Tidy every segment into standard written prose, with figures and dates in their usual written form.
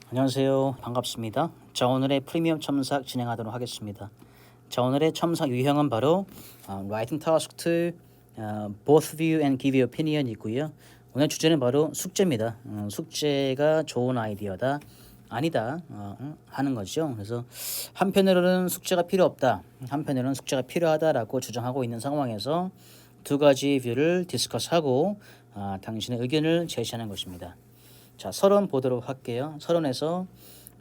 안녕하세요. 반갑습니다. 자, 오늘의 프리미엄 첨삭 진행하도록 하겠습니다. 자, 오늘의 첨삭 유형은 바로 Writing Task to Both View and Give Your Opinion 이고요. 오늘 주제는 바로 숙제입니다. 숙제가 좋은 아이디어다, 아니다 하는 거죠. 그래서 한편으로는 숙제가 필요 없다, 한편으로는 숙제가 필요하다라고 주장하고 있는 상황에서 두 가지 뷰를 디스커스하고 당신의 의견을 제시하는 것입니다. 자, 서론 보도록 할게요. 서론에서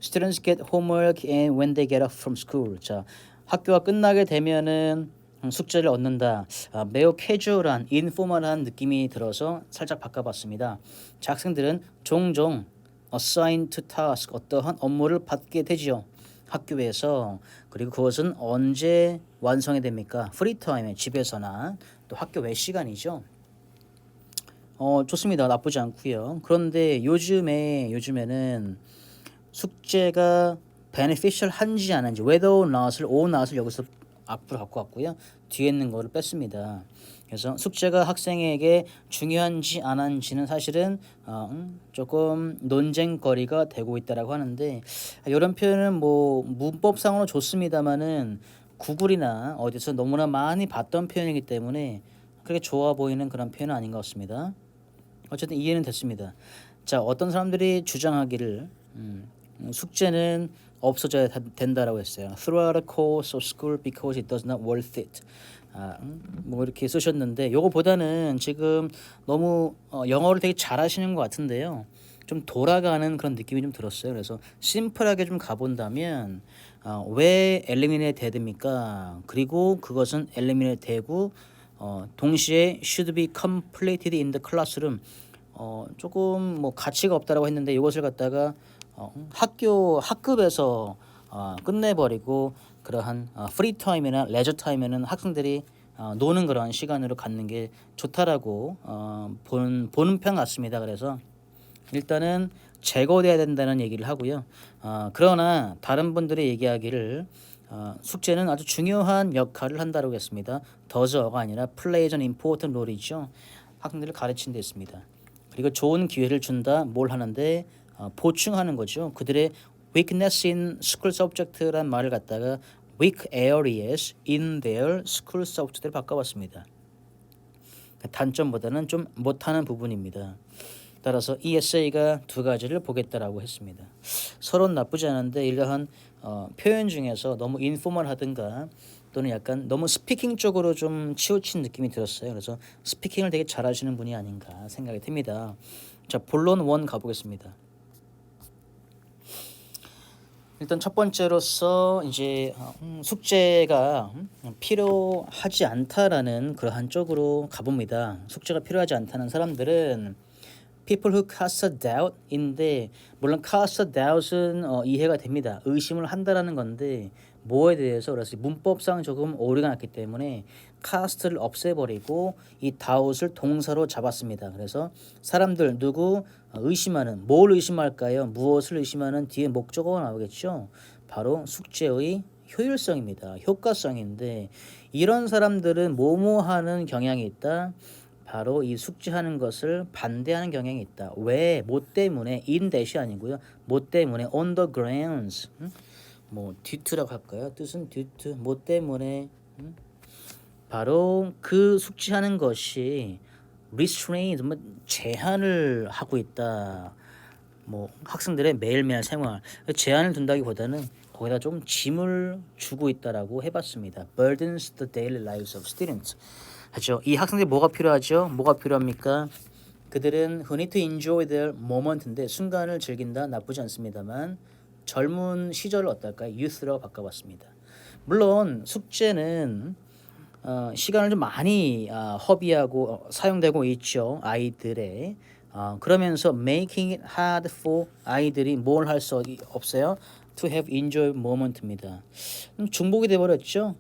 Students get homework and when they get off from school. 자, 학교가 끝나게 되면은 숙제를 얻는다. 매우 캐주얼한, 인포멀한 느낌이 들어서 살짝 바꿔봤습니다. 자, 학생들은 종종 assigned to task, 어떠한 업무를 받게 되지요. 학교에서. 그리고 그것은 언제 완성이 됩니까? 프리타임에, 집에서나 또 학교 외 시간이죠. 좋습니다. 나쁘지 않고요. 그런데 요즘에는 숙제가 beneficial 한지 안 한지 whether or not을 여기서 앞으로 갖고 왔고요. 뒤에 있는 거를 뺐습니다. 그래서 숙제가 학생에게 중요한지 안 한지는 사실은 조금 논쟁거리가 되고 있다라고 하는데, 이런 표현은 뭐 문법상으로 좋습니다만은 구글이나 어디서 너무나 많이 봤던 표현이기 때문에 그렇게 좋아 보이는 그런 표현은 아닌 것 같습니다. 어쨌든 이해는 됐습니다. 자, 어떤 사람들이 주장하기를 숙제는 없어져야 된다라고 했어요. Throughout the course of school because it does not worth it. 뭐 이렇게 쓰셨는데, 요거보다는 지금 너무 영어를 되게 잘하시는 것 같은데요. 좀 돌아가는 그런 느낌이 좀 들었어요. 그래서 심플하게 좀 가본다면 왜 엘리미네이트 됩니까? 그리고 그것은 엘리미네이트 되고 동시에 should be completed in the classroom. 조금 뭐 가치가 없다라고 했는데 이것을 갖다가 학급에서 끝내버리고 그러한 프리 타임이나 레저 타임에는 학생들이 노는 그런 시간으로 갖는 게 좋다라고 보는 편 같습니다. 그래서 일단은 제거돼야 된다는 얘기를 하고요. 그러나 다른 분들이 얘기하기를 숙제는 아주 중요한 역할을 한다고 했습니다. does가 아니라 plays an important role이죠. 학생들을 가르치는 데 있습니다. 그리고 좋은 기회를 준다, 뭘 하는데 보충하는 거죠. 그들의 weakness in school subject란 말을 갖다가 weak areas in their school subject를 바꿔봤습니다. 단점보다는 좀 못하는 부분입니다. 따라서 이 에세이가 두 가지를 보겠다라고 했습니다. 서론 나쁘지 않은데 이러한 표현 중에서 너무 인포멀하든가 또는 약간 너무 스피킹 쪽으로 좀 치우친 느낌이 들었어요. 그래서 스피킹을 되게 잘하시는 분이 아닌가 생각이 듭니다. 자, 본론 1 가보겠습니다. 일단 첫 번째로서 이제 숙제가 필요하지 않다라는 그러한 쪽으로 가봅니다. 숙제가 필요하지 않다는 사람들은 people who cast a doubt인데, 물론 cast a doubt은 이해가 됩니다. 의심을 한다라는 건데 뭐에 대해서, 그래서 문법상 조금 오류가 났기 때문에 cast를 없애버리고 이 doubt을 동사로 잡았습니다. 그래서 사람들 누구 의심하는, 뭘 의심할까요? 무엇을 의심하는 뒤에 목적어가 나오겠죠. 바로 숙제의 효율성입니다. 효과성인데, 이런 사람들은 뭐뭐 하는 경향이 있다. 바로 이 숙제하는 것을 반대하는 경향이 있다. 왜? 뭐 때문에? in that이 아니고요. 뭐 때문에? on the grounds. 뭐 due라고 할까요? 뜻은 due to. 뭐 때문에? 바로 그 숙제하는 것이 restraint, 뭐 제한을 하고 있다. 뭐 학생들의 매일매일 생활, 제한을 둔다기보다는 거기다 좀 짐을 주고 있다라고 해봤습니다. burdens the daily lives of students. 하죠. 이 학생들이 뭐가 필요하죠? 뭐가 필요합니까? 그들은 who need to enjoy their moment인데, 순간을 즐긴다, 나쁘지 않습니다만 젊은 시절을 어떨까요? youth라고 바꿔봤습니다. 물론 숙제는 시간을 좀 많이 허비하고 사용되고 있죠. 아이들의 그러면서 making it hard for 아이들이 뭘 할 수 없어요? to have enjoy moment입니다. 중복이 돼버렸죠.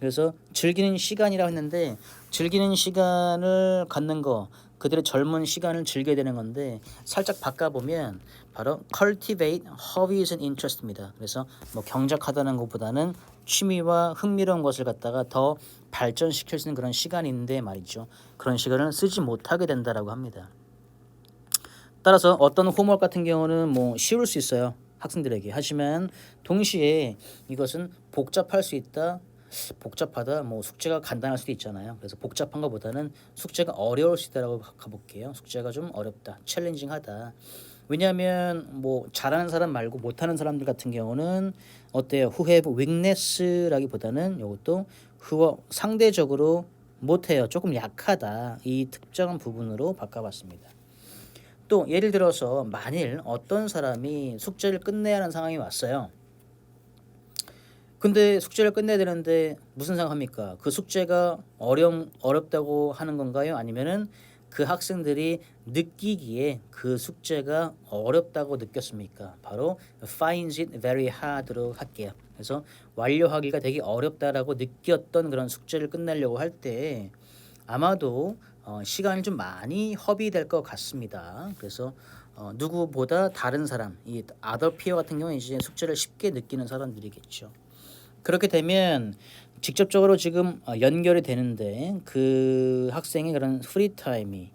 그래서 즐기는 시간이라고 했는데, 즐기는 시간을 갖는 거, 그들의 젊은 시간을 즐겨야 되는 건데 살짝 바꿔보면 바로 cultivate hobbies and interest입니다. 그래서 뭐 경작하다는 것보다는 취미와 흥미로운 것을 갖다가 더 발전시킬 수 있는 그런 시간인데 말이죠. 그런 시간을 쓰지 못하게 된다라고 합니다. 따라서 어떤 홈워크 같은 경우는 뭐 쉬울 수 있어요, 학생들에게. 하지만 동시에 이것은 복잡할 수 있다. 복잡하다, 뭐 숙제가 간단할 수도 있잖아요. 그래서 복잡한 것보다는 숙제가 어려울 수 있다라고 가볼게요. 숙제가 좀 어렵다, 챌린징하다. 왜냐하면 뭐 잘하는 사람 말고 못하는 사람들 같은 경우는 어때요? Who have weakness라기보다는 이것도 who 상대적으로 못해요, 조금 약하다, 이 특정한 부분으로 바꿔봤습니다. 또 예를 들어서 만일 어떤 사람이 숙제를 끝내야 하는 상황이 왔어요. 근데 숙제를 끝내야 되는데 무슨 생각합니까? 그 숙제가 어렵다고 하는 건가요? 아니면은 그 학생들이 느끼기에 그 숙제가 어렵다고 느꼈습니까? 바로 finds it very hard로 할게요. 그래서 완료하기가 되게 어렵다라고 느꼈던 그런 숙제를 끝내려고 할 때 아마도 시간이 좀 많이 허비될 것 같습니다. 그래서 누구보다 다른 사람, 이 other peer 같은 경우는 이제 숙제를 쉽게 느끼는 사람들이겠죠. 그렇게 되면 직접적으로 지금 연결이 되는데 그 학생의 그런 프리 타임이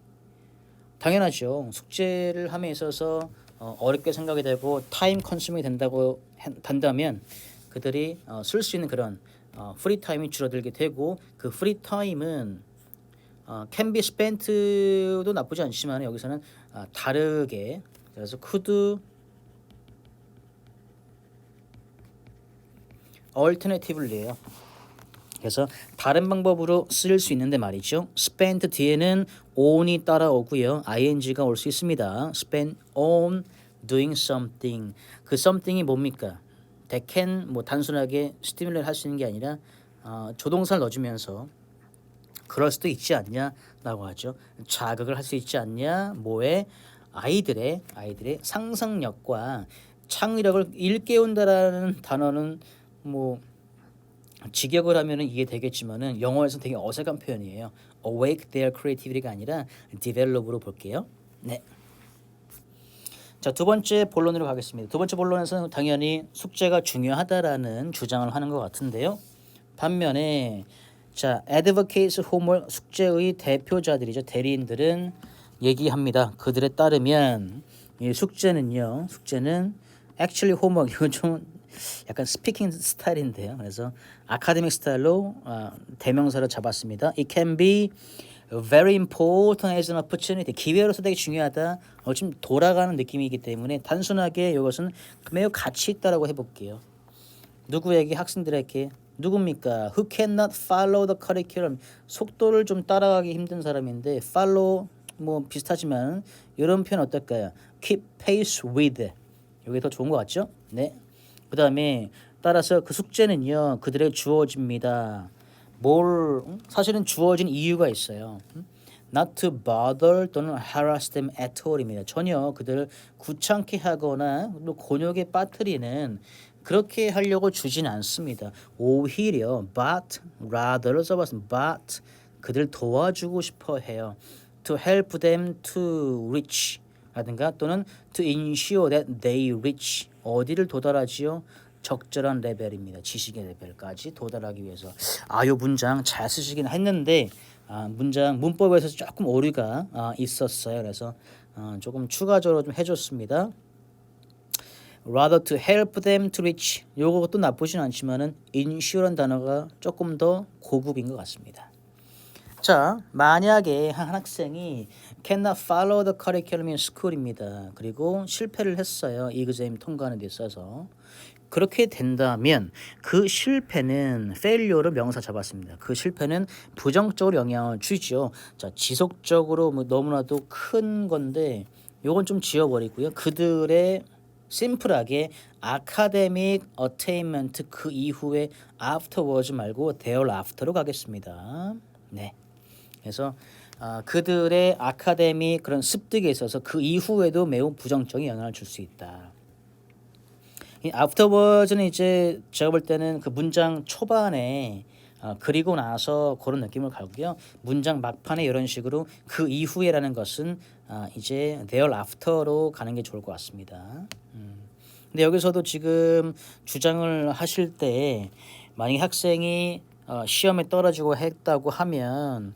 당연하죠. 숙제를 함에 있어서 어렵게 생각이 되고 타임 컨su밍이 된다면 그들이 쓸 수 있는 그런 프리 타임이 줄어들게 되고, 그 프리 타임은 can be spent도 나쁘지 않지만 여기서는 다르게, 그래서 could alternatively예요. 그래서 다른 방법으로 쓸 수 있는데 말이죠. spent 뒤에는 on이 따라오고요. ing가 올 수 있습니다. spend on doing something. 그 something이 뭡니까? that can 뭐 단순하게 stimulate 할 수 있는 게 아니라 조동사를 넣어주면서 그럴 수도 있지 않냐라고 하죠. 자극을 할 수 있지 않냐. 뭐에? 아이들의 상상력과 창의력을 일깨운다라는 단어는 뭐 직역을 하면은 이게 되겠지만은 영어에서는 되게 어색한 표현이에요. awake their creativity가 아니라 develop으로 볼게요. 네. 자, 두 번째 본론으로 가겠습니다. 두 번째 본론에서는 당연히 숙제가 중요하다라는 주장을 하는 것 같은데요. 반면에 자, advocates homework 숙제의 대표자들이죠. 대리인들은 얘기합니다. 그들에 따르면 이 숙제는 actually homework, 이건 좀 약간 스피킹 스타일인데요. 그래서 아카데믹 스타일로 대명사를 잡았습니다. It can be very important as an opportunity. 기회로서 되게 중요하다. 좀 돌아가는 느낌이기 때문에 단순하게 이것은 매우 가치 있다라고 해볼게요. 누구에게? 학생들에게. 누굽니까? Who cannot follow the curriculum. 속도를 좀 따라가기 힘든 사람인데 follow 뭐 비슷하지만 이런 표현 어떨까요? Keep pace with. 이게 더 좋은 것 같죠? 네. 그 다음에 따라서 그 숙제는요 그들에게 주어집니다. 사실은 주어진 이유가 있어요. Not to bother 또는 harass them at all입니다. 전혀 그들을 귀찮게 하거나 또 곤욕에 빠뜨리는, 그렇게 하려고 주진 않습니다. 오히려 but rather를 써봤습니다. but 그들 도와주고 싶어 해요. To help them to reach 라든가 또는 to ensure that they reach, 어디를 도달하지요? 적절한 레벨입니다. 지식의 레벨까지 도달하기 위해서. 요 문장 잘 쓰시긴 했는데 문장 문법에서 조금 오류가 있었어요. 그래서 조금 추가적으로 좀 해줬습니다. rather to help them to reach, 요것도 나쁘진 않지만은 ensure란 단어가 조금 더 고급인 것 같습니다. 자, 만약에 한 학생이 cannot follow the curriculum in school입니다. 그리고 실패를 했어요. exam 통과하는 데 있어서. 그렇게 된다면 그 실패는 failure를 명사 잡았습니다. 그 실패는 부정적으로 영향을 주죠. 자, 지속적으로 뭐 너무나도 큰 건데 요건 좀 지워버리고요. 그들의 심플하게 academic attainment, 그 이후에 afterwards 말고 their after로 가겠습니다. 네. 그래서 그들의 아카데미 그런 습득에 있어서 그 이후에도 매우 부정적인 영향을 줄 수 있다. 이 afterwards는 이제 제가 볼 때는 그 문장 초반에 그리고 나서 그런 느낌을 가고요. 문장 막판에 이런 식으로 그 이후에라는 것은 이제 their after로 가는 게 좋을 것 같습니다. 근데 여기서도 지금 주장을 하실 때 만약에 학생이 시험에 떨어지고 했다고 하면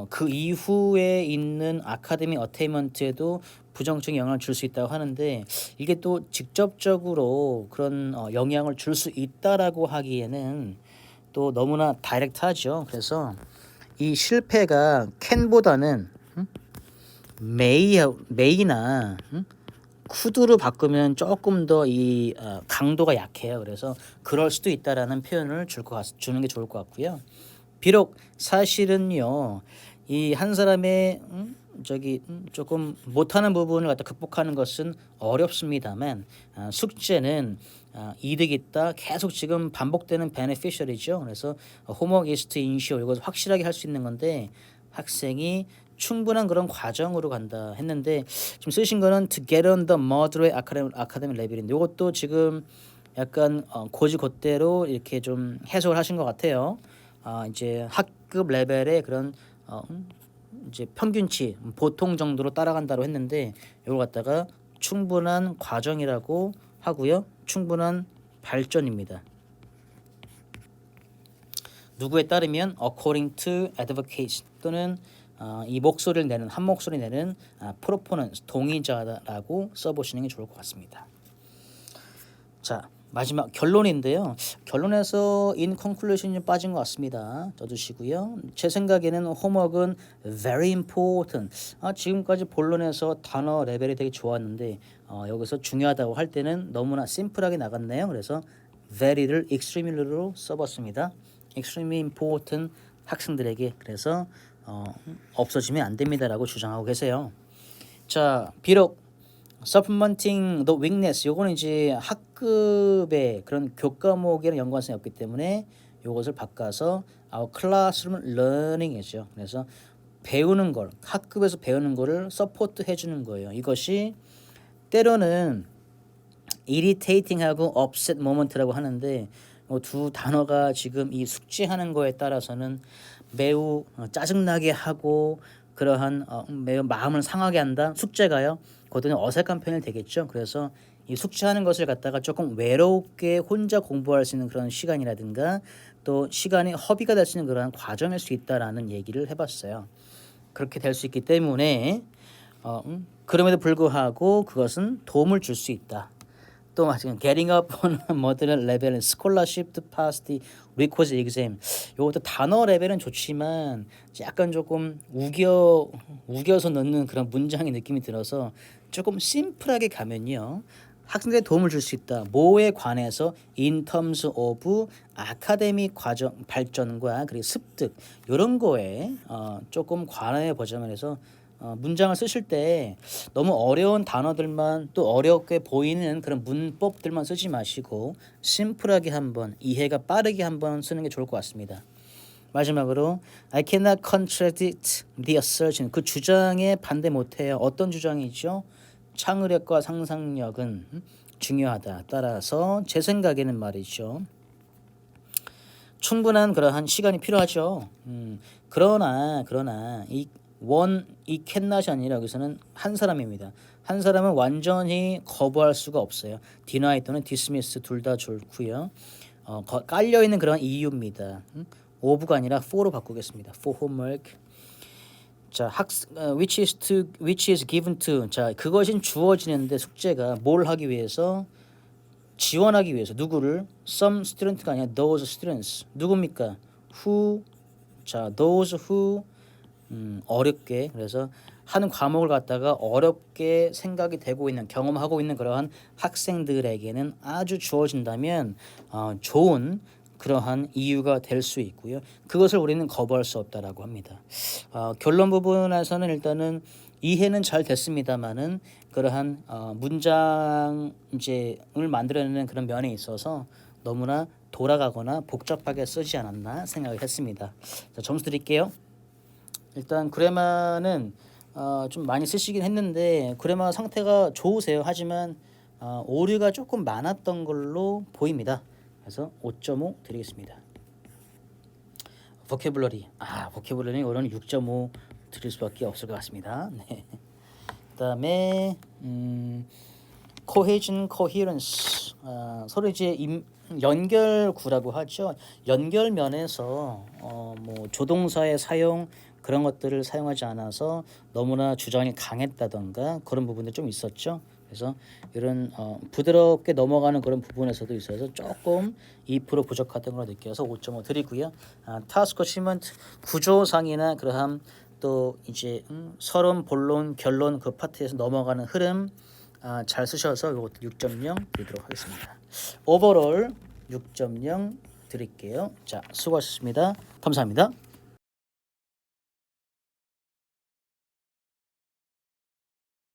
그 이후에 있는 아카데미 어테인먼트에도 부정적인 영향을 줄 수 있다고 하는데 이게 또 직접적으로 그런 영향을 줄 수 있다라고 하기에는 또 너무나 다이렉트하죠. 그래서 이 실패가 캔보다는 메이나 쿠드로 바꾸면 조금 더 이 강도가 약해요. 그래서 그럴 수도 있다라는 표현을 주는 게 좋을 것 같고요. 비록 사실은요, 이 한 사람의 조금 못하는 부분을 갖다 극복하는 것은 어렵습니다만 숙제는 이득 있다. 계속 지금 반복되는 베네피셜이죠. 그래서 홈워크 이스트 인쇼 이것을 확실하게 할 수 있는 건데 학생이 충분한 그런 과정으로 간다 했는데 지금 쓰신 거는 to get on the moderate academic level인데 이것도 지금 약간 고지곧대로 이렇게 좀 해석을 하신 것 같아요. 이제 학급 레벨의 그런 이제 평균치 보통 정도로 따라간다고 했는데 이걸 갖다가 충분한 과정이라고 하고요. 충분한 발전입니다. 누구에 따르면 according to advocates 또는 이 목소리를 내는 한 목소리 내는 proponents 동의자라고 써보시는 게 좋을 것 같습니다. 자 마지막 결론인데요. 결론에서 in conclusion이 빠진 것 같습니다. 써주시고요. 제 생각에는 홈워크는 very important. 지금까지 본론에서 단어 레벨이 되게 좋았는데 여기서 중요하다고 할 때는 너무나 심플하게 나갔네요. 그래서 very를 extremely로 써봤습니다. extremely important 학생들에게 그래서 없어지면 안 됩니다라고 주장하고 계세요. 자 비록 supplementing the weakness 요거는 이제 학급의 그런 교과목이랑 연관성이 없기 때문에 요것을 바꿔서 our classroom learning이죠. 그래서 배우는 걸 학급에서 배우는 거를 서포트 해주는 거예요. 이것이 때로는 irritating하고 upset moment라고 하는데 두 단어가 지금 이 숙제하는 거에 따라서는 매우 짜증나게 하고 그러한 매우 마음을 상하게 한다. 숙제가요. 그것은 어색한 편이 되겠죠. 그래서 이 숙제하는 것을 갖다가 조금 외롭게 혼자 공부할 수 있는 그런 시간이라든가 또 시간이 허비가 될 수 있는 그런 과정일 수 있다라는 얘기를 해봤어요. 그렇게 될 수 있기 때문에 그럼에도 불구하고 그것은 도움을 줄 수 있다. 또 마찬가지로 getting up on a moderate level, scholarship to pass the requisite exam. 이것도 단어 레벨은 좋지만 약간 조금 우겨서 넣는 그런 문장의 느낌이 들어서 조금 심플하게 가면요. 학생들에 도움을 줄 수 있다. 뭐에 관해서 in terms of 아카데믹 과정 발전과 그리고 습득 이런 거에 조금 관해 보자면 해서 문장을 쓰실 때 너무 어려운 단어들만 또 어렵게 보이는 그런 문법들만 쓰지 마시고 심플하게 한번 이해가 빠르게 한번 쓰는 게 좋을 것 같습니다. 마지막으로 I cannot contradict the assertion 그 주장에 반대 못해요. 어떤 주장이죠? 창의력과 상상력은 중요하다. 따라서 제 생각에는 말이죠. 충분한 그러한 시간이 필요하죠. 그러나 이 캔낫이 아니라 여기서는 한 사람입니다. 한 사람은 완전히 거부할 수가 없어요. deny 또는 dismiss 둘 다 좋고요. 깔려 있는 그런 이유입니다. of가 아니라 for로 바꾸겠습니다. for homework. 자, which is given to. 자, 그것이 주어지는데 숙제가 뭘 하기 위해서 지원하기 위해서 누구를 some student가 아니라 those students. 누굽니까? who. 자, those who 어렵게 그래서 하는 과목을 갖다가 어렵게 생각이 되고 있는 경험하고 있는 그러한 학생들에게는 아주 주어진다면 좋은 그러한 이유가 될 수 있고요. 그것을 우리는 거부할 수 없다라고 합니다. 결론 부분에서는 일단은 이해는 잘 됐습니다만은 그러한 문장 이제을 만들어내는 그런 면에 있어서 너무나 돌아가거나 복잡하게 쓰지 않았나 생각을 했습니다. 자, 점수 드릴게요. 일단 그래마는 좀 많이 쓰시긴 했는데 그래마 상태가 좋으세요. 하지만 오류가 조금 많았던 걸로 보입니다. 그래서 5.5 드리겠습니다. 보캐블러리 보캐블러리 오늘 6.5 드릴 수밖에 없을 것 같습니다. 네. 그다음에 cohesion, coherence 서로 이제 연결구라고 하죠. 연결면에서 뭐 조동사의 사용 그런 것들을 사용하지 않아서 너무나 주장이 강했다던가 그런 부분도 좀 있었죠. 그래서 이런 부드럽게 넘어가는 그런 부분에서도 있어서 조금 2% 부족하던 걸 느껴서 5.5 드리고요. 타스코 시먼트 구조상이나 그러한 또 이제 서론, 본론, 결론 그 파트에서 넘어가는 흐름 잘 쓰셔서 이것도 6.0 드리도록 하겠습니다. 오버롤 6.0 드릴게요. 자, 수고하셨습니다. 감사합니다.